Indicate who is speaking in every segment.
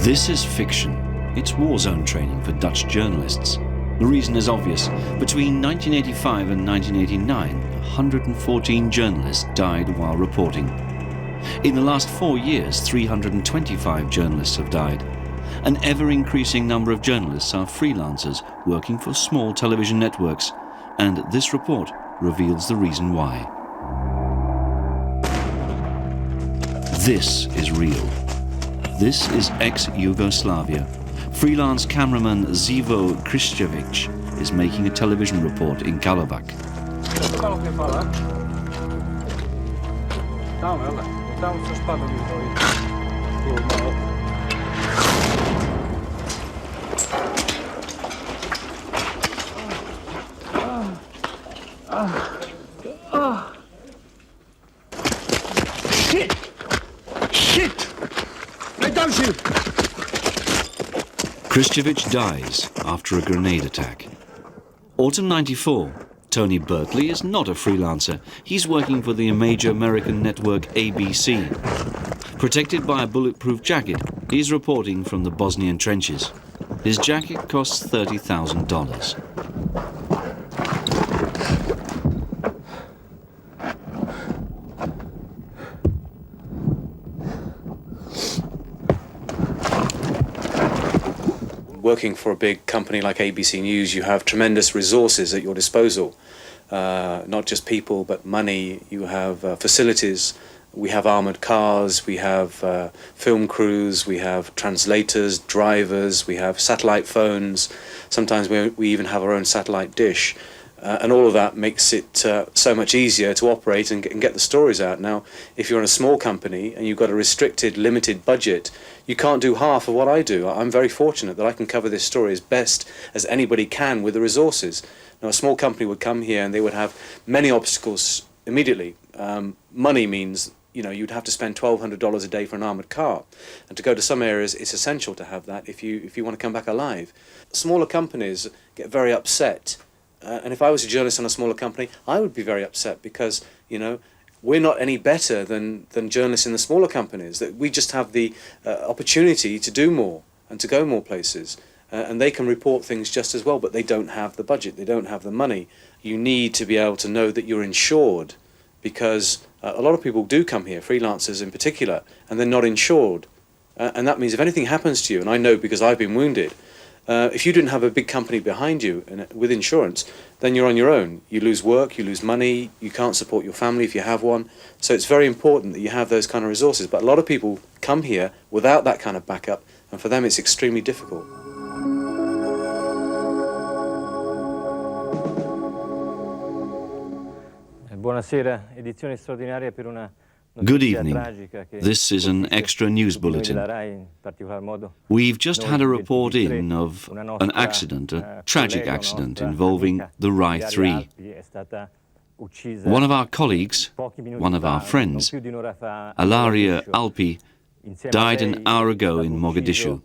Speaker 1: This is fiction. It's war zone training for Dutch journalists. The reason is obvious. Between 1985 and 1989, 114 journalists died while reporting. In the last 4 years, 325 journalists have died. An ever-increasing number of journalists are freelancers working for small television networks, and this report reveals the reason why. This is real. This is ex-Yugoslavia. Freelance cameraman Zivo Kristjevic is making a television report in Karlovac. Kristjevic dies after a grenade attack. Autumn '94. Tony Bertley is not a freelancer. He's working for the major American network ABC. Protected by a bulletproof jacket, he's reporting from the Bosnian trenches. His jacket costs $30,000.
Speaker 2: Working for a big company like ABC News, you have tremendous resources at your disposal. Not just people, but money. You have facilities. We have armoured cars, we have film crews, we have translators, drivers, we have satellite phones. Sometimes we even have our own satellite dish. And all of that makes it so much easier to operate and get the stories out. Now, if you're in a small company and you've got a restricted, limited budget, you can't do half of what I do. I'm very fortunate that I can cover this story as best as anybody can with the resources. Now, a small company would come here and they would have many obstacles immediately. Money means, you know, you'd have to spend $1,200 a day for an armoured car. And to go to some areas, it's essential to have that if you want to come back alive. Smaller companies get very upset. And if I was a journalist on a smaller company, I would be very upset because, you know, we're not any better than journalists in the smaller companies. That we just have the opportunity to do more and to go more places. And they can report things just as well, but they don't have the budget, they don't have the money. You need to be able to know that you're insured because a lot of people do come here, freelancers in particular, and they're not insured. And that means if anything happens to you, and I know because I've been wounded, if you didn't have a big company behind you and with insurance, then you're on your own. You lose work, you lose money, you can't support your family if you have one. So it's very important that you have those kind of resources. But a lot of people come here without that kind of backup, and for them it's extremely difficult.
Speaker 3: Buonasera, edizione straordinaria per una.
Speaker 1: Good evening. This is an extra news bulletin. We've just had a report in of an accident, a tragic accident involving the Rai 3. One of our colleagues, one of our friends, Ilaria Alpi, died an hour ago in Mogadishu.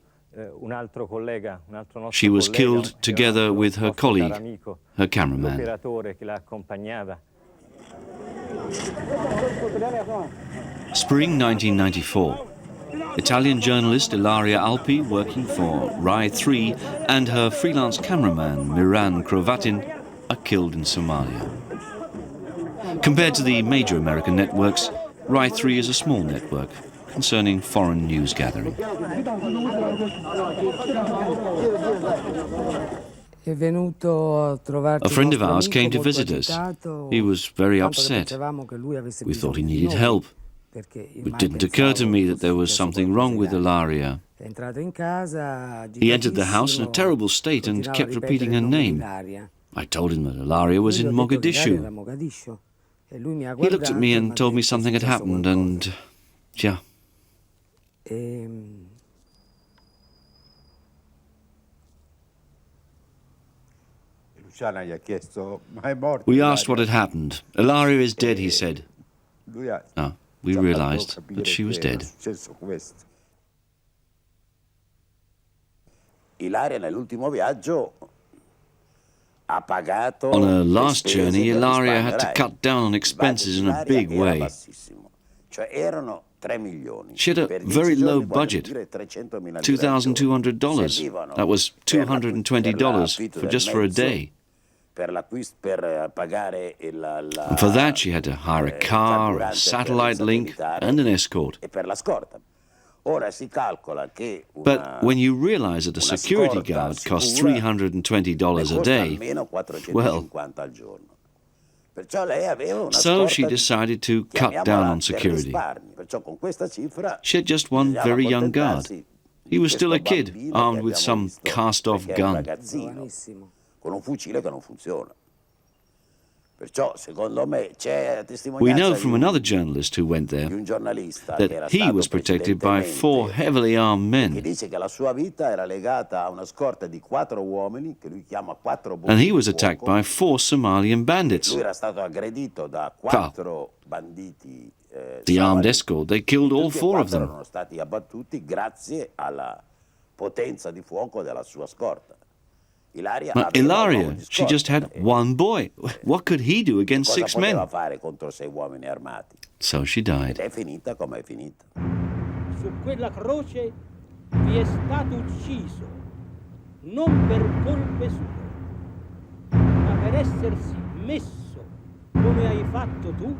Speaker 1: She was killed together with her colleague, her cameraman. Spring 1994. Italian journalist Ilaria Alpi, working for Rai 3, and her freelance cameraman Miran Krovatin are killed in Somalia. Compared to the major American networks, Rai 3 is a small network concerning foreign news gathering. A friend of ours came to visit us. He was very upset. We thought he needed help. It didn't occur to me that there was something wrong with Ilaria. He entered the house in a terrible state and kept repeating her name. I told him that Ilaria was in Mogadishu. He looked at me and told me something had happened and... yeah. We asked what had happened. Ilaria is dead, he said. We realized that she was dead. On her last journey, Ilaria had to cut down on expenses in a big way. She had a very low budget, $2,200. That was $220 for a day. And for that, she had to hire a car, a satellite link, and an escort. But when you realize that a security guard costs $320 a day, well, so she decided to cut down on security. She had just one very young guard. He was still a kid, armed with some cast-off gun. We know from another journalist who went there that he was protected by 4 heavily armed men. And he was attacked by 4 Somalian bandits. Well, the armed escort, they killed all 4 of them. But Ilaria, she just had one boy. What could he do against 6 men? So she died.
Speaker 4: Su quella croce vi è stato ucciso, non per colpe sue, ma per essersi messo, come hai fatto tu,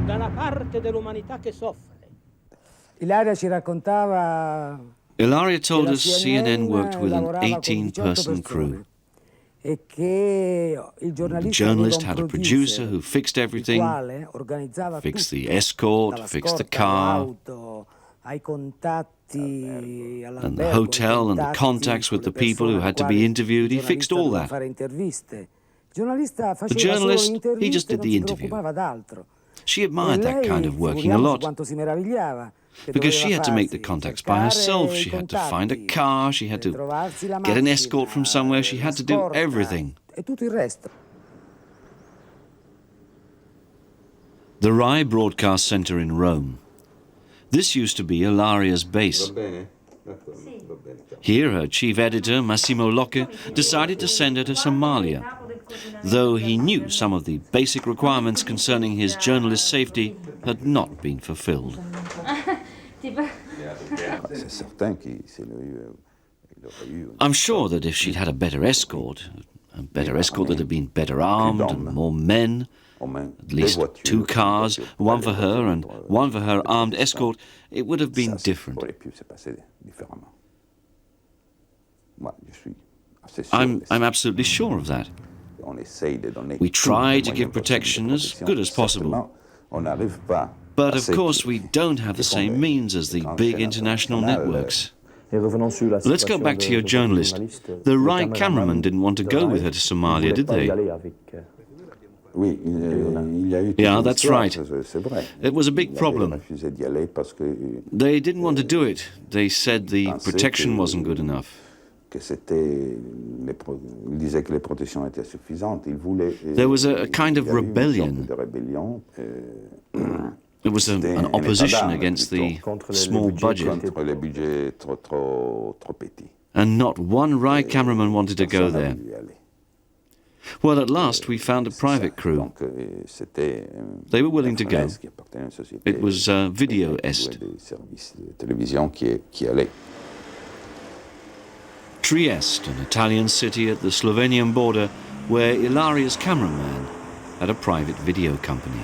Speaker 4: dalla parte dell'umanità che soffre.
Speaker 5: Ilaria ci raccontava.
Speaker 1: Ilaria told us CNN worked with an 18-person crew. The journalist had a producer who fixed everything, fixed the escort, fixed the car, and the hotel and the contacts with the people who had to be interviewed. He fixed all that. The journalist, he just did the interview. She admired that kind of working a lot, because she had to make the contacts by herself. She had to find a car, she had to get an escort from somewhere, she had to do everything. The Rai Broadcast Center in Rome. This used to be Ilaria's base. Here her chief editor, Massimo Locke, decided to send her to Somalia, though he knew some of the basic requirements concerning his journalist safety had not been fulfilled. I'm sure that if she'd had a better escort that had been better armed and more men, at least 2 cars, one for her and one for her armed escort, it would have been different. I'm absolutely sure of that. We try to give protection as good as possible. But of course we don't have the same means as the big international networks. Let's go back to your journalist. The right cameraman didn't want to go with her to Somalia, did they? Yeah, that's right. It was a big problem. They didn't want to do it. They said the protection wasn't good enough. There was a kind of rebellion. It was an opposition against the small budget. And not one Rai cameraman wanted to go there. Well, at last we found a private crew. They were willing to go. It was Video Est. Trieste, an Italian city at the Slovenian border, where Ilaria's cameraman had a private video company.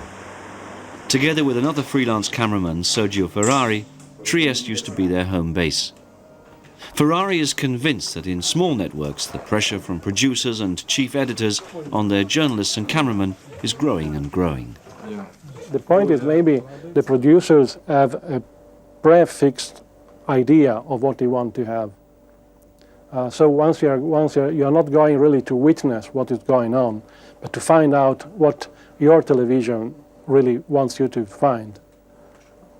Speaker 1: Together with another freelance cameraman, Sergio Ferrari, Trieste used to be their home base. Ferrari is convinced that in small networks, the pressure from producers and chief editors on their journalists and cameramen is growing and growing.
Speaker 6: The point is maybe the producers have a prefixed idea of what they want to have. So once you're not going really to witness what is going on, but to find out what your television really wants you to find.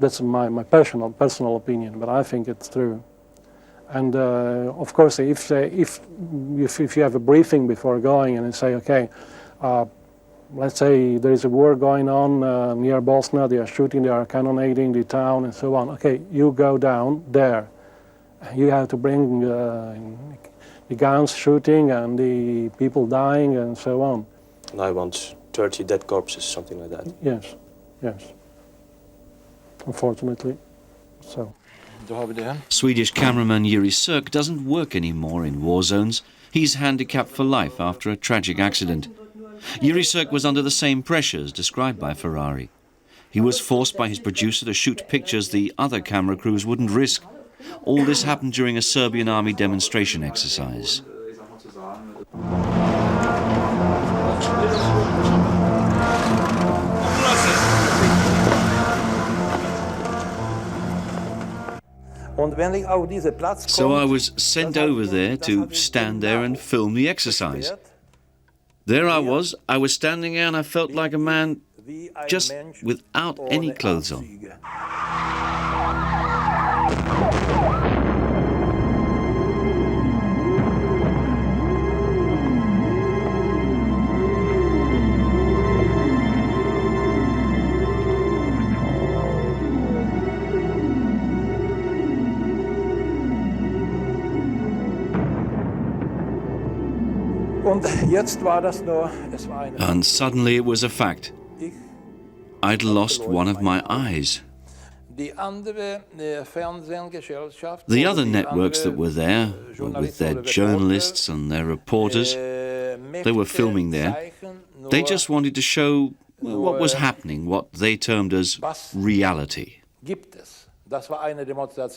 Speaker 6: That's my personal opinion, but I think it's true. And of course, if you have a briefing before going and you say, okay, let's say there is a war going on near Bosnia, they are shooting, they are cannonading the town and so on. Okay, you go down there. You have to bring the guns shooting and the people dying and so on.
Speaker 7: And I want 30 dead corpses, something like that.
Speaker 6: Yes, yes. unfortunately. So.
Speaker 1: Swedish cameraman Yuri Sirk doesn't work anymore in war zones. He's handicapped for life after a tragic accident. Yuri Sirk was under the same pressures described by Ferrari. He was forced by his producer to shoot pictures the other camera crews wouldn't risk. All this happened during a Serbian army demonstration exercise. So I was sent over there to stand there and film the exercise. There I was standing there and I felt like a man just without any clothes on. And suddenly it was a fact. I'd lost one of my eyes. The other networks that were there, with their journalists and their reporters, they were filming there. They just wanted to show what was happening, what they termed as reality. In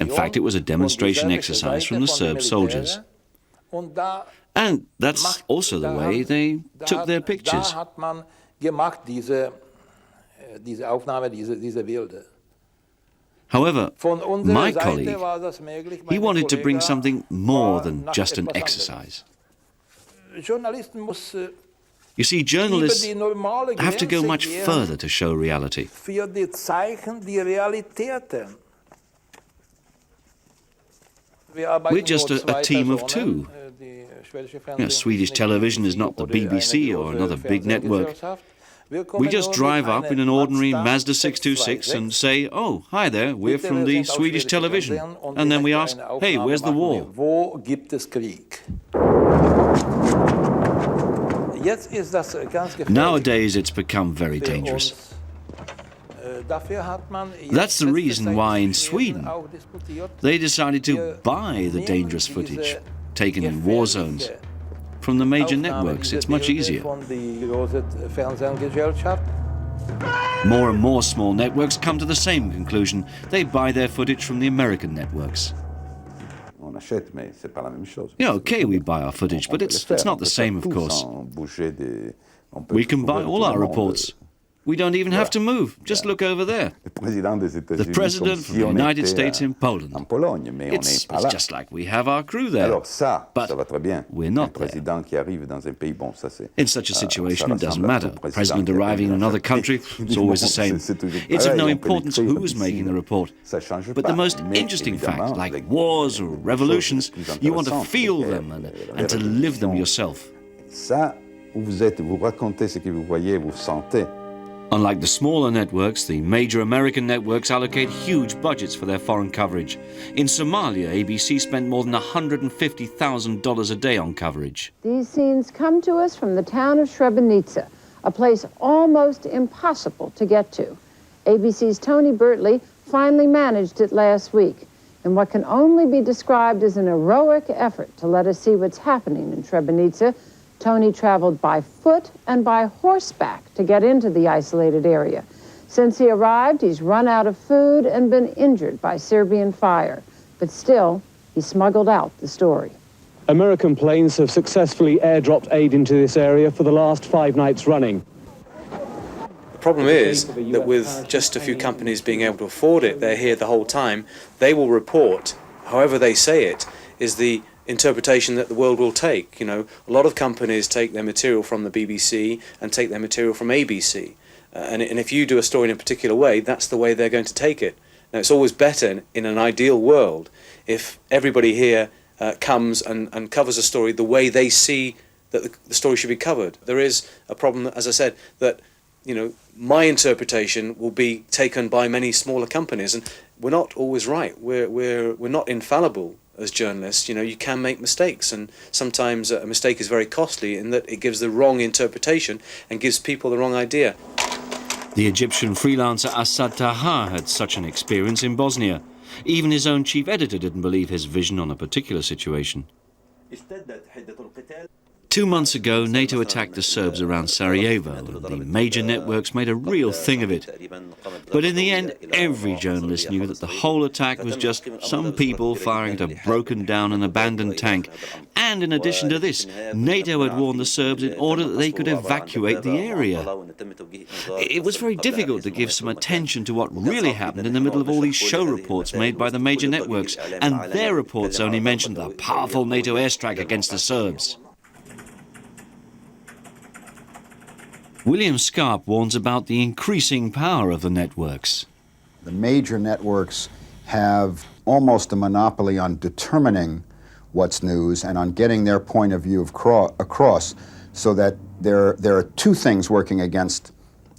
Speaker 1: fact, it was a demonstration exercise from the Serb soldiers. And that's also the way they took their pictures. However, my colleague, he wanted to bring something more than just an exercise. You see, journalists have to go much further to show reality. We're just a team of two. Swedish television is not the BBC or another big network. We just drive up in an ordinary Mazda 626 and say, "Oh, hi there, we're from the Swedish television." And then we ask, "Hey, where's the war?" Nowadays it's become very dangerous. That's the reason why in Sweden they decided to buy the dangerous footage taken in war zones from the major networks. It's much easier. More and more small networks come to the same conclusion. They buy their footage from the American networks. Yeah, okay, we buy our footage, but it's not the same, of course. We can buy all our reports. We don't even have to move. Just look over there. The president from the United States in Poland. It's just like we have our crew there. But we're not there. In such a situation, it doesn't matter. President arriving in another country, it's always the same. It's of no importance who's making the report. But the most interesting fact, like wars or revolutions, you want to feel them and to live them yourself. Unlike the smaller networks, the major American networks allocate huge budgets for their foreign coverage. In Somalia, ABC spent more than $150,000 a day on coverage.
Speaker 7: These scenes come to us from the town of Srebrenica, a place almost impossible to get to. ABC's Tony Bertley finally managed it last week, in what can only be described as an heroic effort to let us see what's happening in Srebrenica. Tony traveled by foot and by horseback to get into the isolated area. Since he arrived, he's run out of food and been injured by Serbian fire. But still, he smuggled out the story.
Speaker 8: American planes have successfully airdropped aid into this area for the last 5 nights running.
Speaker 2: The problem is that with just a few companies being able to afford it, they're here the whole time. They will report, however they say it, is the interpretation that the world will take. A lot of companies take their material from the BBC and take their material from ABC. And if you do a story in a particular way, that's the way they're going to take it. Now, it's always better in an ideal world if everybody here comes and covers a story the way they see that the story should be covered. There is a problem, as I said, that my interpretation will be taken by many smaller companies, and we're not always right. We're not infallible as journalists. You can make mistakes, and sometimes a mistake is very costly in that it gives the wrong interpretation and gives people the wrong idea.
Speaker 1: The Egyptian freelancer Assad Taha had such an experience in Bosnia. Even his own chief editor didn't believe his vision on a particular situation. 2 months ago, NATO attacked the Serbs around Sarajevo, and the major networks made a real thing of it. But in the end, every journalist knew that the whole attack was just some people firing at a broken down and abandoned tank. And in addition to this, NATO had warned the Serbs in order that they could evacuate the area. It was very difficult to give some attention to what really happened in the middle of all these show reports made by the major networks, and their reports only mentioned the powerful NATO airstrike against the Serbs. William Scarp warns about the increasing power of the networks.
Speaker 9: The major networks have almost a monopoly on determining what's news and on getting their point of view across, so that there are two things working against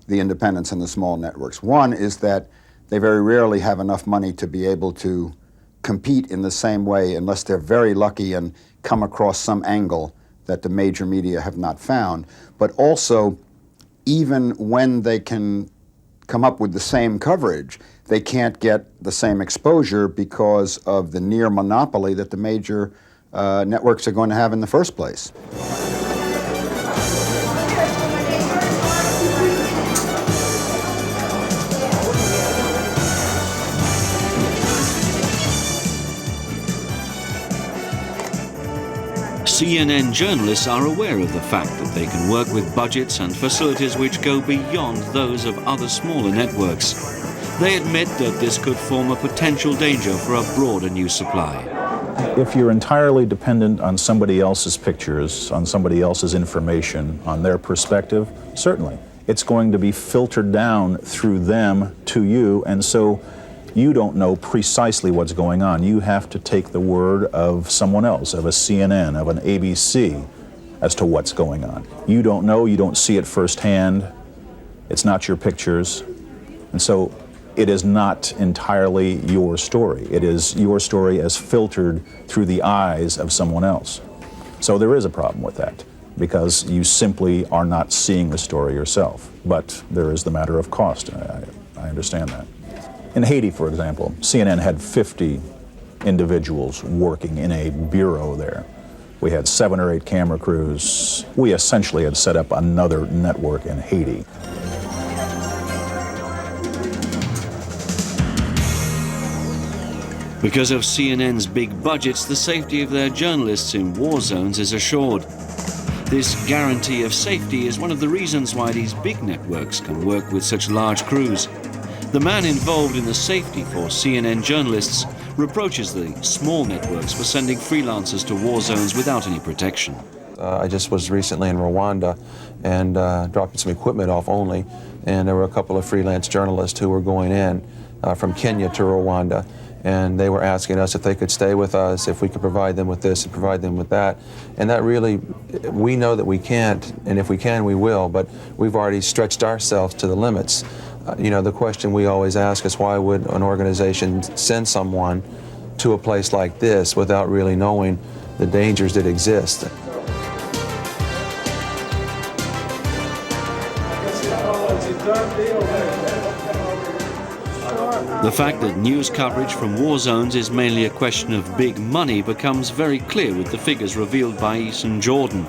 Speaker 9: the independents and the small networks. One is that they very rarely have enough money to be able to compete in the same way unless they're very lucky and come across some angle that the major media have not found. But also, even when they can come up with the same coverage, they can't get the same exposure because of the near monopoly that the major networks are going to have in the first place.
Speaker 1: CNN journalists are aware of the fact that they can work with budgets and facilities which go beyond those of other smaller networks. They admit that this could form a potential danger for a broader news supply.
Speaker 10: If you're entirely dependent on somebody else's pictures, on somebody else's information, on their perspective, certainly it's going to be filtered down through them to you, and so you don't know precisely what's going on. You have to take the word of someone else, of a CNN, of an ABC, as to what's going on. You don't know, you don't see it firsthand, it's not your pictures, and so it is not entirely your story. It is your story as filtered through the eyes of someone else. So there is a problem with that, because you simply are not seeing the story yourself. But there is the matter of cost. I understand that. In Haiti, for example, CNN had 50 individuals working in a bureau there. We had 7 or 8 camera crews. We essentially had set up another network in Haiti.
Speaker 1: Because of CNN's big budgets, the safety of their journalists in war zones is assured. This guarantee of safety is one of the reasons why these big networks can work with such large crews. The man involved in the safety for CNN journalists reproaches the small networks for sending freelancers to war zones without any protection.
Speaker 11: I just was recently in Rwanda and dropping some equipment off only, and there were a couple of freelance journalists who were going in from Kenya to Rwanda, and they were asking us if they could stay with us, if we could provide them with this and provide them with that. And that really, we know that we can't, and if we can, we will, but we've already stretched ourselves to the limits. You know, the question we always ask is, why would an organization send someone to a place like this without really knowing the dangers that exist?
Speaker 1: The fact that news coverage from war zones is mainly a question of big money becomes very clear with the figures revealed by Ethan Jordan.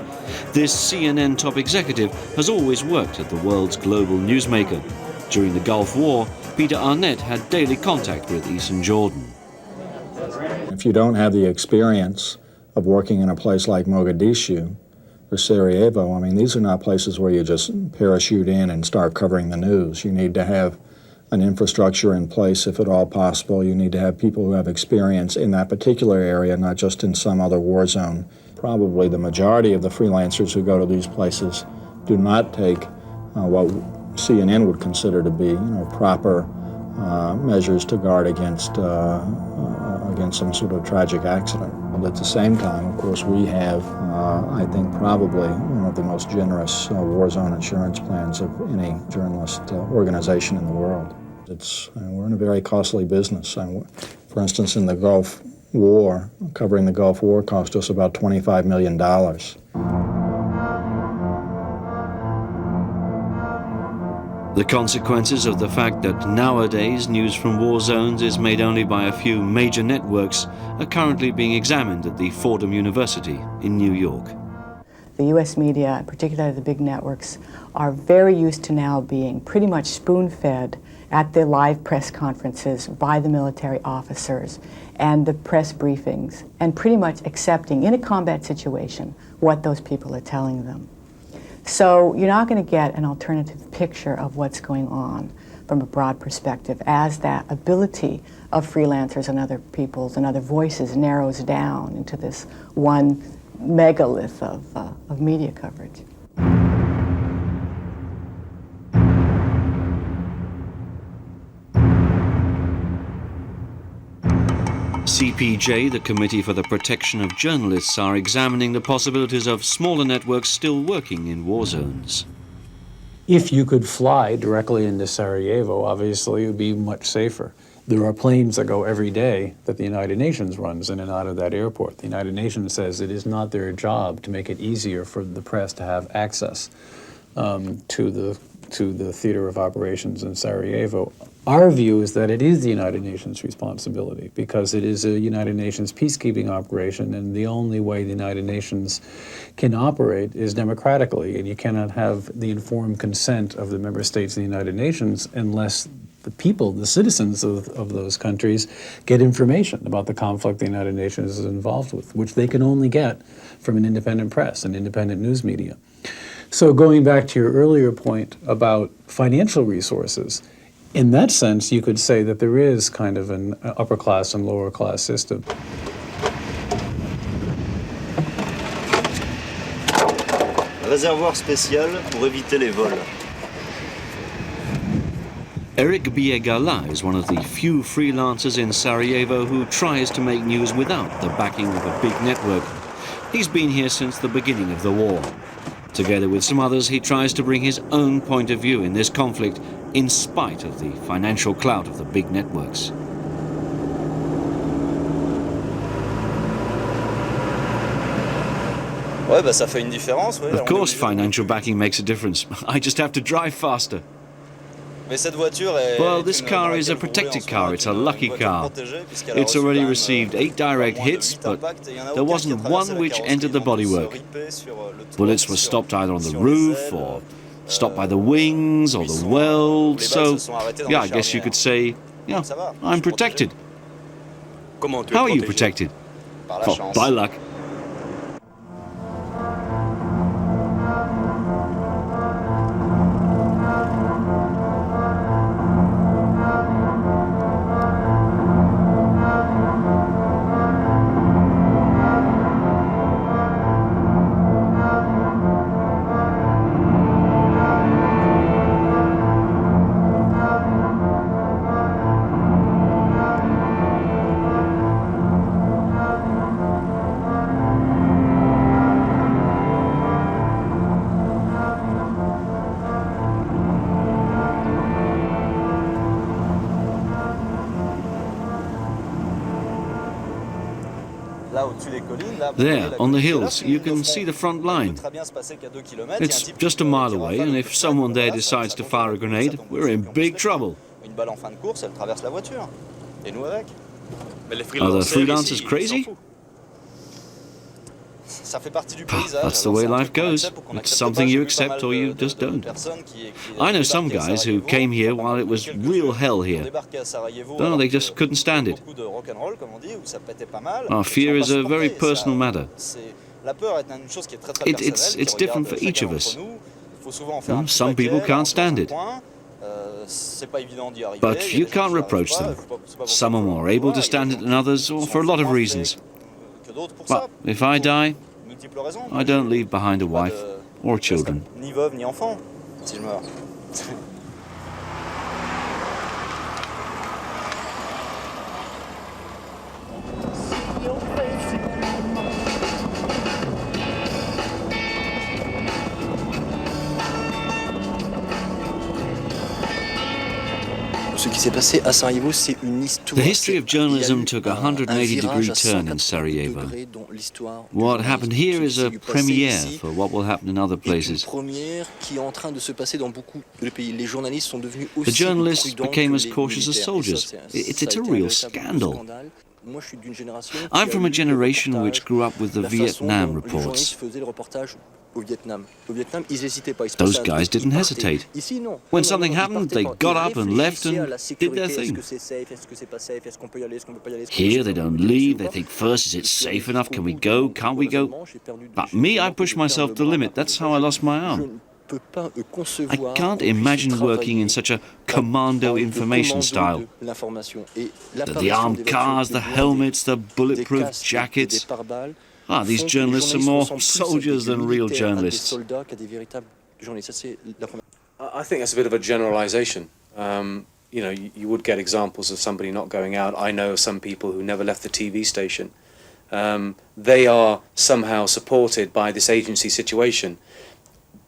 Speaker 1: This CNN top executive has always worked at the world's global newsmaker. During the Gulf War, Peter Arnett had daily contact with Ethan Jordan.
Speaker 12: If you don't have the experience of working in a place like Mogadishu or Sarajevo, I mean, these are not places where you just parachute in and start covering the news. You need to have an infrastructure in place, if at all possible. You need to have people who have experience in that particular area, not just in some other war zone. Probably the majority of the freelancers who go to these places do not take what CNN would consider to be, proper measures to guard against some sort of tragic accident. But at the same time, of course, we have, I think, probably one of the most generous war zone insurance plans of any journalist organization in the world. We're in a very costly business. For instance, in the Gulf War, covering the Gulf War cost us about $25 million.
Speaker 1: The consequences of the fact that nowadays news from war zones is made only by a few major networks are currently being examined at the Fordham University in New York.
Speaker 13: The U.S. media, particularly the big networks, are very used to now being pretty much spoon-fed at the live press conferences by the military officers and the press briefings, and pretty much accepting, in a combat situation, what those people are telling them. So you're not going to get an alternative picture of what's going on from a broad perspective as that ability of freelancers and other peoples and other voices narrows down into this one megalith of media coverage.
Speaker 1: CPJ, the Committee for the Protection of Journalists, are examining the possibilities of smaller networks still working in war zones.
Speaker 14: If you could fly directly into Sarajevo, obviously it would be much safer. There are planes that go every day that the United Nations runs in and out of that airport. The United Nations says it is not their job to make it easier for the press to have access to the theater of operations in Sarajevo. Our view is that it is the United Nations' responsibility because it is a United Nations peacekeeping operation, and the only way the United Nations can operate is democratically, and you cannot have the informed consent of the member states of the United Nations unless the people, the citizens of those countries, get information about the conflict the United Nations is involved with, which they can only get from an independent press and independent news media. So going back to your earlier point about financial resources, in that sense, you could say that there is kind of an upper class and lower class system.
Speaker 15: Réservoir spécial pour éviter les vols.
Speaker 1: Eric Biegala is one of the few freelancers in Sarajevo who tries to make news without the backing of a big network. He's been here since the beginning of the war. Together with some others, he tries to bring his own point of view in this conflict, in spite of the financial clout of the big networks.
Speaker 15: Ouais, bah ça fait une différence, oui.
Speaker 1: Of course, financial backing makes a difference. I just have to drive faster. Well, this car is a protected car. It's a lucky car. It's already received 8 direct hits, but there wasn't one which entered the bodywork. Bullets were stopped either on the roof or stopped by the wings or the weld, so yeah, I guess you could say, yeah, I'm protected. How are you protected? Oh, by luck. There, on the hills, you can see the front line. It's just a mile away, and if someone there decides to fire a grenade, we're in big trouble. Are the freelancers crazy? That's the way life goes. It's something you accept or you just don't. I know some guys who came here while it was real hell here. No, they just couldn't stand it. Our fear is a very personal matter. It's different for each of us. Some people can't stand it. But you can't reproach them. Some are more able to stand it than others, or for a lot of reasons. Well, if I die, I don't leave behind a wife or children. The history of journalism took a 180-degree turn in Sarajevo. What happened here is a premiere for what will happen in other places. The journalists became as cautious as soldiers. It's a real scandal. I'm from a generation which grew up with the Vietnam reports. Those guys didn't hesitate. When something happened, they got up and left and did their thing. Here, they don't leave. They think first, is it safe enough? Can we go? Can't we go? But me, I push myself to the limit. That's how I lost my arm. I can't imagine working in such a commando information style. The armed cars, the helmets, the bulletproof jackets. These journalists are more soldiers than real journalists.
Speaker 2: I think that's a bit of a generalization. You know, you would get examples of somebody not going out. I know some people who never left the TV station. They are somehow supported by this agency situation.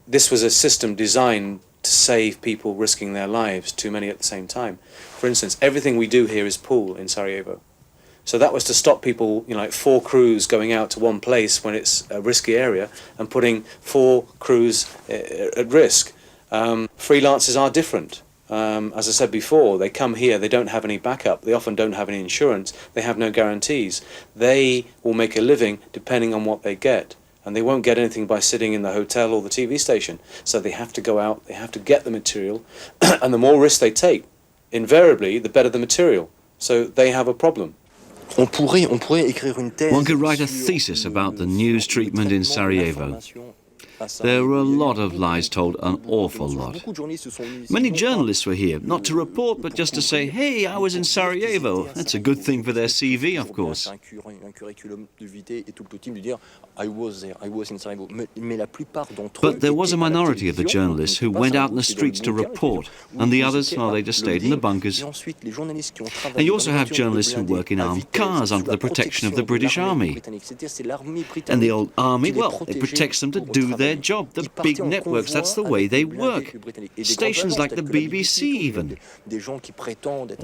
Speaker 2: This was a system designed to save people risking their lives, too many at the same time. For instance, everything we do here is pool in Sarajevo. So that was to stop people, you know, like 4 crews going out to one place when it's a risky area and putting 4 crews at risk. Freelancers are different. As I said before, they come here, they don't have any backup, they often don't have any insurance, they have no guarantees. They will make a living depending on what they get. And they won't get anything by sitting in the hotel or the TV station. So they have to go out, they have to get the material, and the more risk they take, invariably, the better the material. So they have a problem.
Speaker 1: One could write a thesis about the news treatment in Sarajevo. There were a lot of lies told, an awful lot. Many journalists were here, not to report, but just to say, hey, I was in Sarajevo. That's a good thing for their CV, of course. But there was a minority of the journalists who went out in the streets to report, and the others, well, they just stayed in the bunkers. And you also have journalists who work in armed cars under the protection of the British Army. And the old army, well, it protects them to do their job. The big networks, that's the way they work. Stations like the BBC even.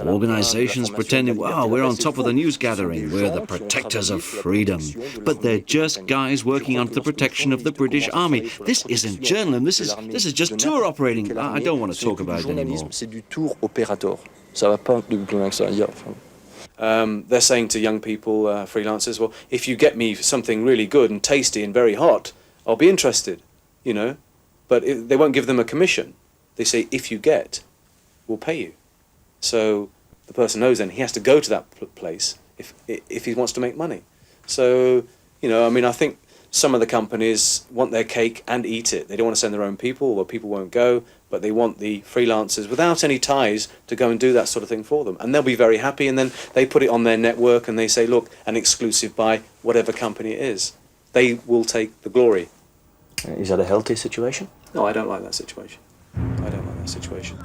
Speaker 1: Organizations pretending, wow, we're on top of the news gathering, we're the protectors of freedom. But they're just guys working under the protection of the British Army. This isn't journalism, this is just tour operating. I don't want to talk about it anymore.
Speaker 2: They're saying to young people, freelancers, well, if you get me something really good and tasty and very hot, I'll be interested, you know, but they won't give them a commission. They say, if you get, we'll pay you. So the person knows then he has to go to that place if he wants to make money. So, you know, I mean, I think some of the companies want their cake and eat it. They don't want to send their own people, or people won't go, but they want the freelancers without any ties to go and do that sort of thing for them. And they'll be very happy, and then they put it on their network and they say, look, an exclusive by whatever company it is. They will take the glory.
Speaker 16: Is that a healthy situation?
Speaker 2: No, I don't like that situation. I don't like that situation.